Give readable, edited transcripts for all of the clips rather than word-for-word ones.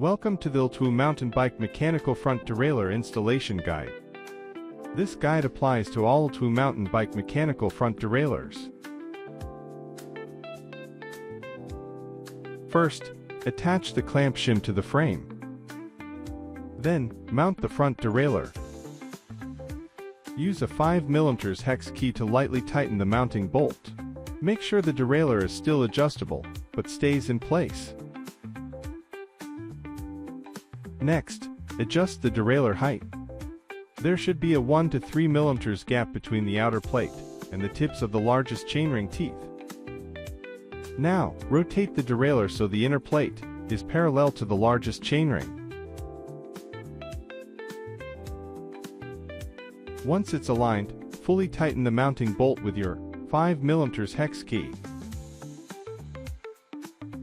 Welcome to the L-TWOO mountain bike mechanical front derailleur installation guide. This guide applies to all L-TWOO mountain bike mechanical front derailleurs. First, attach the clamp shim to the frame. Then, mount the front derailleur. Use a 5mm hex key to lightly tighten the mounting bolt. Make sure the derailleur is still adjustable, but stays in place. Next, adjust the derailleur height. There should be a 1 to 3 mm gap between the outer plate and the tips of the largest chainring teeth. Now, rotate the derailleur so the inner plate is parallel to the largest chainring. Once it's aligned, fully tighten the mounting bolt with your 5mm hex key.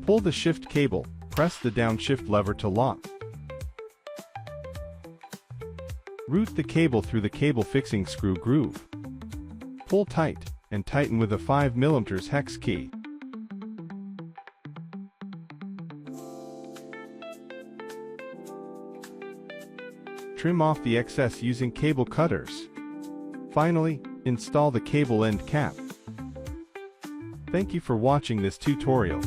Pull the shift cable, press the downshift lever to lock. Route the cable through the cable fixing screw groove. Pull tight, and tighten with a 5mm hex key. Trim off the excess using cable cutters. Finally, install the cable end cap. Thank you for watching this tutorial.